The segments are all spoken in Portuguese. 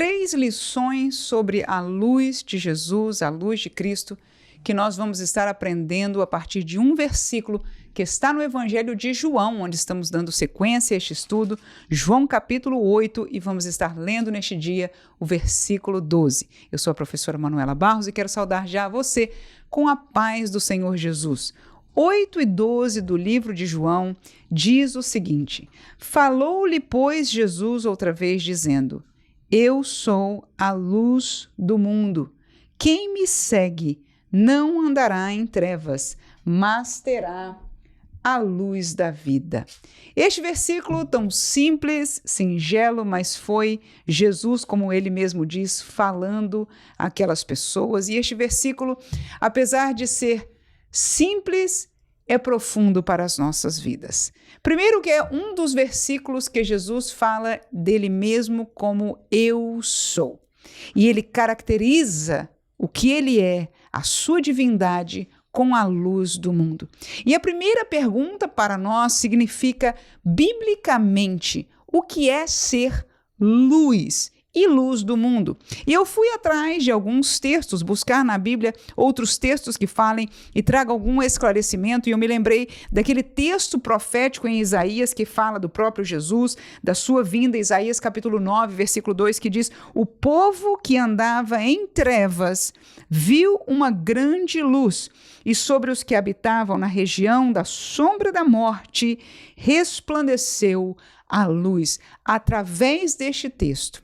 3 lições sobre a luz de Jesus, a luz de Cristo, que nós vamos estar aprendendo a partir de um versículo que está no Evangelho de João, onde estamos dando sequência a este estudo, João capítulo 8, e vamos estar lendo neste dia o versículo 12. Eu sou a professora Manuela Barros e quero saudar já você com a paz do Senhor Jesus. 8 e 12 do livro de João diz o seguinte: Falou-lhe, pois, Jesus outra vez, dizendo: Eu sou a luz do mundo. Quem me segue não andará em trevas, mas terá a luz da vida. Este versículo tão simples, singelo, mas foi Jesus, como ele mesmo diz, falando àquelas pessoas. E este versículo, apesar de ser simples, é profundo para as nossas vidas. Primeiro, que é um dos versículos que Jesus fala dele mesmo como eu sou. E ele caracteriza o que ele é, a sua divindade, com a luz do mundo. E a primeira pergunta para nós significa, biblicamente, o que é ser luz e luz do mundo. E eu fui atrás de alguns textos, buscar na Bíblia outros textos que falem e tragam algum esclarecimento, e eu me lembrei daquele texto profético em Isaías que fala do próprio Jesus, da sua vinda, Isaías capítulo 9, versículo 2, que diz: O povo que andava em trevas viu uma grande luz, e sobre os que habitavam na região da sombra da morte resplandeceu a luz. Através deste texto,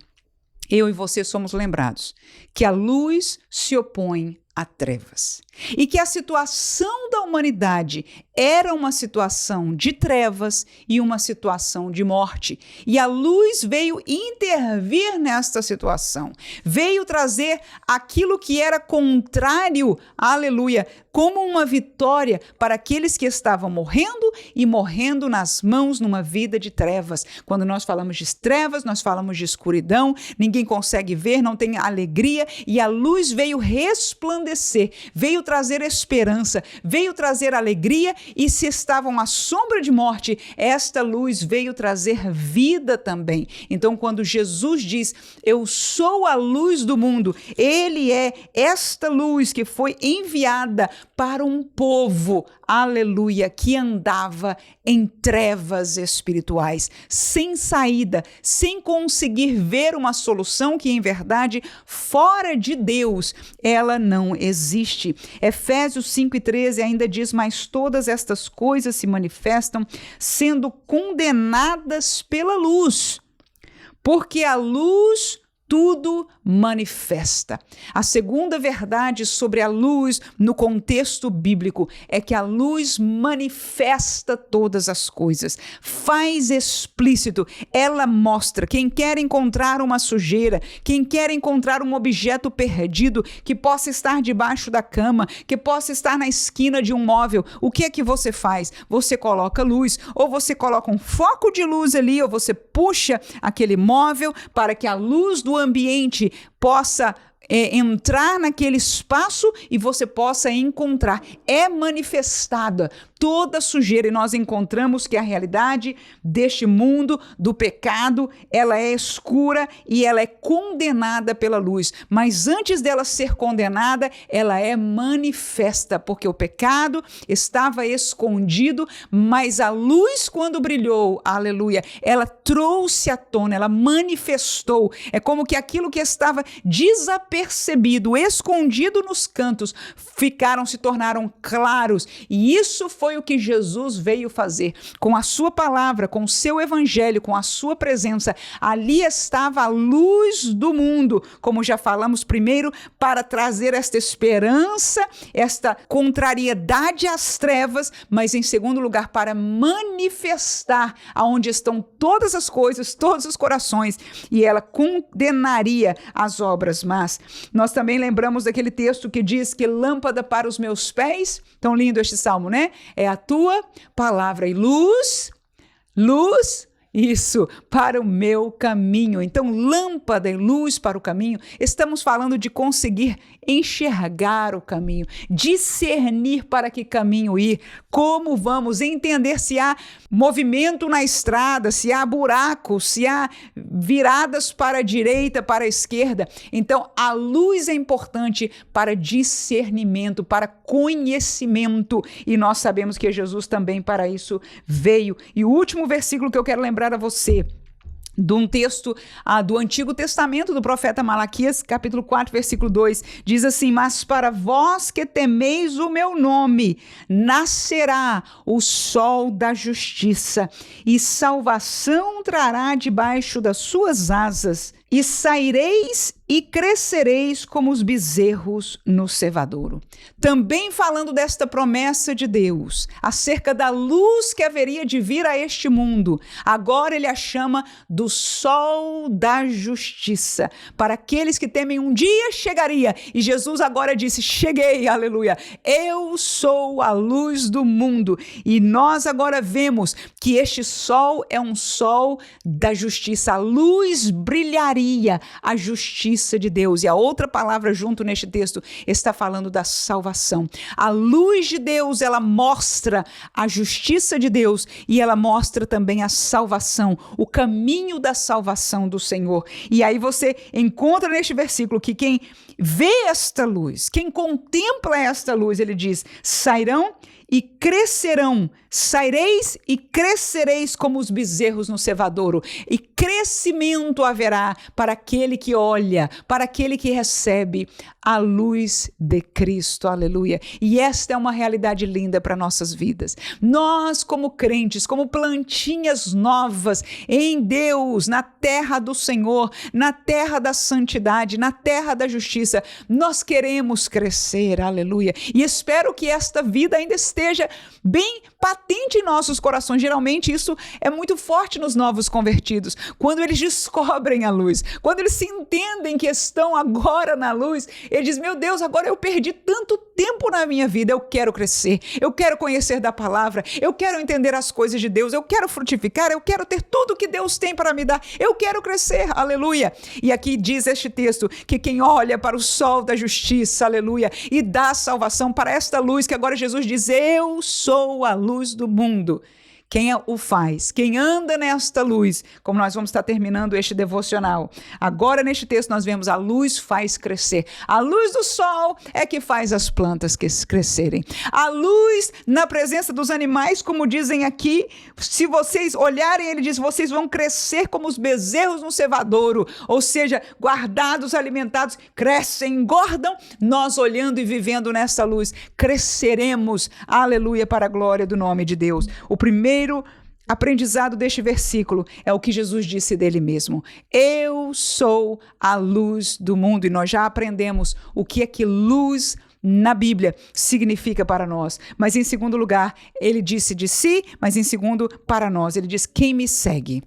eu e você somos lembrados que a luz se opõe a trevas e que a situação da humanidade era uma situação de trevas e uma situação de morte. E a luz veio intervir nesta situação, veio trazer aquilo que era contrário, aleluia, como uma vitória para aqueles que estavam morrendo e morrendo nas mãos numa vida de trevas. Quando nós falamos de trevas, nós falamos de escuridão, ninguém consegue ver, não tem alegria, e a luz veio resplandecer, veio trazer esperança, veio trazer alegria, e se estavam à sombra de morte, esta luz veio trazer vida também. Então, quando Jesus diz, eu sou a luz do mundo, ele é esta luz que foi enviada para um povo, aleluia, que andava em trevas espirituais, sem saída, sem conseguir ver uma solução que, em verdade, fora de Deus, ela não existe. Efésios 5:13 ainda diz, mas todas estas coisas se manifestam sendo condenadas pela luz, porque a luz tudo manifesta. A segunda verdade sobre a luz no contexto bíblico é que a luz manifesta todas as coisas, faz explícito, ela mostra. Quem quer encontrar uma sujeira, quem quer encontrar um objeto perdido que possa estar debaixo da cama, que possa estar na esquina de um móvel, o que é que você faz? Você coloca luz, ou você coloca um foco de luz ali, ou você puxa aquele móvel para que a luz do ambiente possa entrar naquele espaço e você possa encontrar. É manifestada toda sujeira, e nós encontramos que a realidade deste mundo, do pecado, ela é escura e ela é condenada pela luz. Mas antes dela ser condenada, ela é manifesta, porque o pecado estava escondido, mas a luz, quando brilhou, aleluia, ela trouxe à tona, ela manifestou. É como que aquilo que estava desapercebido, escondido nos cantos, se tornaram claros. E isso foi o que Jesus veio fazer. Com a sua palavra, com o seu evangelho, com a sua presença, ali estava a luz do mundo, como já falamos primeiro, para trazer esta esperança, esta contrariedade às trevas, mas em segundo lugar, para manifestar aonde estão todas as coisas, todos os corações, e ela condenaria as obras más. Nós também lembramos daquele texto que diz que lâmpada para os meus pés, tão lindo este salmo, né? É a tua palavra, e luz Isso, para o meu caminho. Então, lâmpada e luz para o caminho, estamos falando de conseguir enxergar o caminho, discernir para que caminho ir, como vamos entender se há movimento na estrada, se há buracos, se há viradas para a direita, para a esquerda. Então, a luz é importante para discernimento, para conhecimento, e nós sabemos que Jesus também para isso veio. E o último versículo que eu quero lembrar a você, de um texto do Antigo Testamento, do profeta Malaquias, capítulo 4, versículo 2, diz assim: mas para vós que temeis o meu nome, nascerá o sol da justiça, e salvação trará debaixo das suas asas, e saireis e crescereis como os bezerros no cevadouro. Também falando desta promessa de Deus, acerca da luz que haveria de vir a este mundo, agora ele a chama do sol da justiça. Para aqueles que temem, um dia chegaria, e Jesus agora disse: cheguei, aleluia, eu sou a luz do mundo. E nós agora vemos que este sol é um sol da justiça, a luz brilharia, a justiça de Deus. E a outra palavra junto neste texto está falando da salvação. A luz de Deus, ela mostra a justiça de Deus e ela mostra também a salvação, o caminho da salvação do Senhor. E aí você encontra neste versículo que quem vê esta luz, quem contempla esta luz, ele diz: sairão e crescerão, saireis e crescereis como os bezerros no cevadouro, e crescimento haverá para aquele que olha, para aquele que recebe a luz de Cristo, aleluia. E esta é uma realidade linda para nossas vidas. Nós, como crentes, como plantinhas novas em Deus, na terra do Senhor, na terra da santidade, na terra da justiça, nós queremos crescer, aleluia. E espero que esta vida ainda esteja bem patente em nossos corações. Geralmente isso é muito forte nos novos convertidos, quando eles descobrem a luz, quando eles se entendem que estão agora na luz, ele diz: meu Deus, agora eu perdi tanto tempo na minha vida, eu quero crescer, eu quero conhecer da palavra, eu quero entender as coisas de Deus, eu quero frutificar, eu quero ter tudo que Deus tem para me dar, eu quero crescer, aleluia. E aqui diz este texto que quem olha para o sol da justiça, aleluia, e dá salvação para esta luz que agora Jesus diz: eu sou a luz do mundo. Quem o faz? Quem anda nesta luz? Como nós vamos estar terminando este devocional. Agora, neste texto, nós vemos a luz faz crescer. A luz do sol é que faz as plantas crescerem. A luz na presença dos animais, como dizem aqui, se vocês olharem, ele diz: vocês vão crescer como os bezerros no cevadouro. Ou seja, guardados, alimentados, crescem, engordam. Nós, olhando e vivendo nessa luz, cresceremos, aleluia, para a glória do nome de Deus. O primeiro aprendizado deste versículo é o que Jesus disse dele mesmo: eu sou a luz do mundo. E nós já aprendemos o que é que luz na Bíblia significa para nós. Mas em segundo lugar, ele disse de si, mas em segundo, para nós. Ele diz: quem me segue?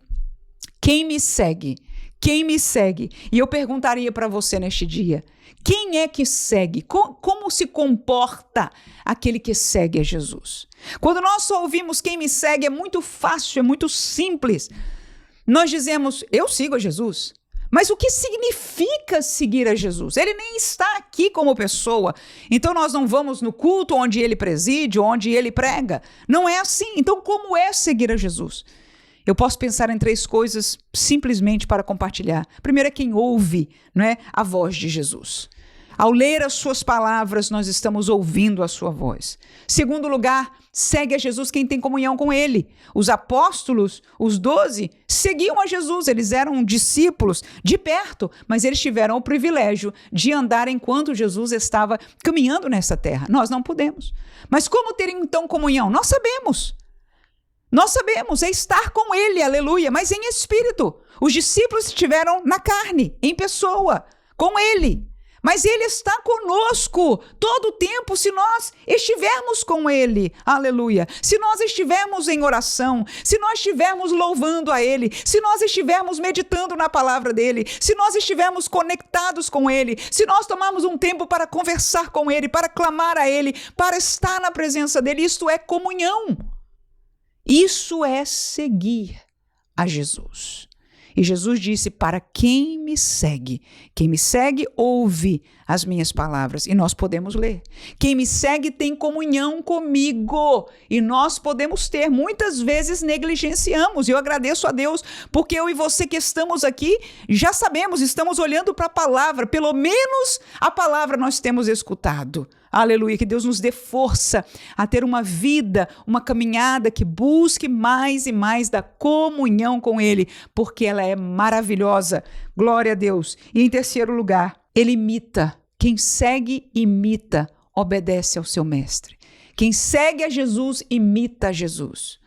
Quem me segue? Quem me segue? E eu perguntaria para você neste dia: quem é que segue? Como se comporta aquele que segue a Jesus? Quando nós só ouvimos quem me segue, é muito fácil, é muito simples. Nós dizemos: eu sigo a Jesus. Mas o que significa seguir a Jesus? Ele nem está aqui como pessoa. Então nós não vamos no culto onde ele preside, onde ele prega. Não é assim. Então como é seguir a Jesus? Eu posso pensar em 3 coisas simplesmente para compartilhar. Primeiro é quem ouve, não é, a voz de Jesus. Ao ler as suas palavras, nós estamos ouvindo a sua voz. Segundo lugar, segue a Jesus quem tem comunhão com ele. Os apóstolos, os 12, seguiam a Jesus. Eles eram discípulos de perto, mas eles tiveram o privilégio de andar enquanto Jesus estava caminhando nessa terra. Nós não podemos. Mas como ter então comunhão? Nós sabemos. Nós sabemos, é estar com ele, aleluia, mas em espírito. Os discípulos estiveram na carne, em pessoa, com ele. Mas ele está conosco todo o tempo se nós estivermos com ele, aleluia. Se nós estivermos em oração, se nós estivermos louvando a ele, se nós estivermos meditando na palavra dele, se nós estivermos conectados com ele, se nós tomarmos um tempo para conversar com ele, para clamar a ele, para estar na presença dele, isto é comunhão. Isso é seguir a Jesus. E Jesus disse: para quem me segue ouve as minhas palavras. E nós podemos ler. Quem me segue tem comunhão comigo. E nós podemos ter. Muitas vezes negligenciamos. E eu agradeço a Deus, porque eu e você que estamos aqui, já sabemos, estamos olhando para a palavra. Pelo menos a palavra nós temos escutado. Aleluia, que Deus nos dê força a ter uma vida, uma caminhada que busque mais e mais da comunhão com Ele, porque ela é maravilhosa. Glória a Deus. E em terceiro lugar, Ele imita. Quem segue, imita, obedece ao seu mestre. Quem segue a Jesus, imita a Jesus.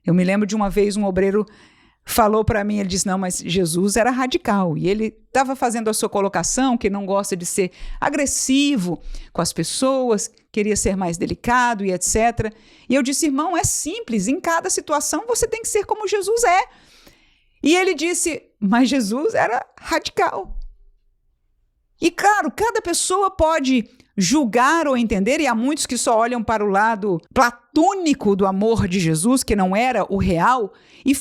Eu me lembro de uma vez um obreiro falou para mim, ele disse: não, mas Jesus era radical, e ele estava fazendo a sua colocação, que não gosta de ser agressivo com as pessoas, queria ser mais delicado e etc. E eu disse: irmão, é simples, em cada situação você tem que ser como Jesus é. E ele disse: mas Jesus era radical. E claro, cada pessoa pode julgar ou entender, e há muitos que só olham para o lado platônico do amor de Jesus, que não era o real, e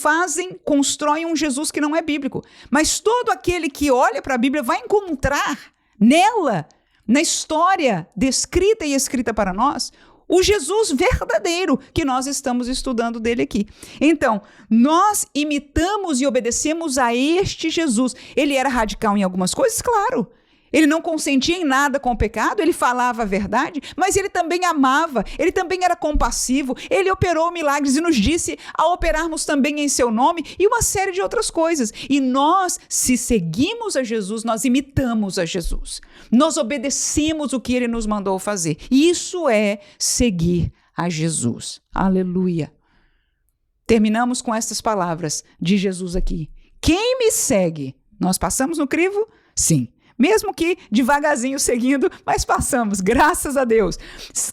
constroem um Jesus que não é bíblico. Mas todo aquele que olha para a Bíblia vai encontrar nela, na história descrita e escrita para nós, o Jesus verdadeiro que nós estamos estudando dele aqui. Então, nós imitamos e obedecemos a este Jesus. Ele era radical em algumas coisas? Claro. Ele não consentia em nada com o pecado, ele falava a verdade, mas ele também amava, ele também era compassivo, ele operou milagres e nos disse a operarmos também em seu nome e uma série de outras coisas. E nós, se seguimos a Jesus, nós imitamos a Jesus. Nós obedecemos o que ele nos mandou fazer. Isso é seguir a Jesus. Aleluia. Terminamos com estas palavras de Jesus aqui. Quem me segue? Nós passamos no crivo? Sim. Mesmo que devagarzinho seguindo, mas passamos, graças a Deus.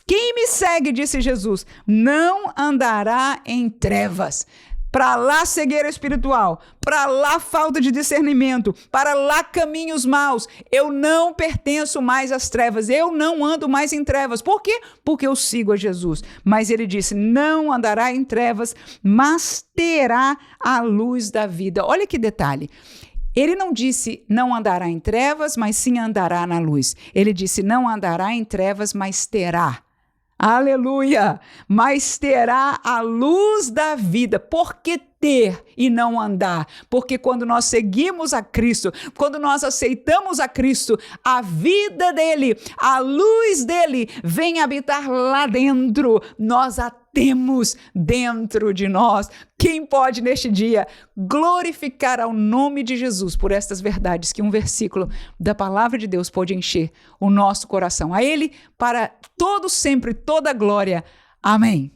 Quem me segue, disse Jesus, não andará em trevas. Para lá cegueira espiritual, para lá falta de discernimento, para lá caminhos maus. Eu não pertenço mais às trevas, eu não ando mais em trevas. Por quê? Porque eu sigo a Jesus. Mas ele disse, não andará em trevas, mas terá a luz da vida. Olha que detalhe. Ele não disse não andará em trevas, mas sim andará na luz. Ele disse não andará em trevas, mas terá. Aleluia! Mas terá a luz da vida. Por que ter e não andar? Porque quando nós seguimos a Cristo, quando nós aceitamos a Cristo, a vida dele, a luz dele vem habitar lá dentro. Nós a temos dentro de nós. Quem pode neste dia glorificar ao nome de Jesus por estas verdades que um versículo da palavra de Deus pode encher o nosso coração? A ele, para todo sempre, toda glória. Amém.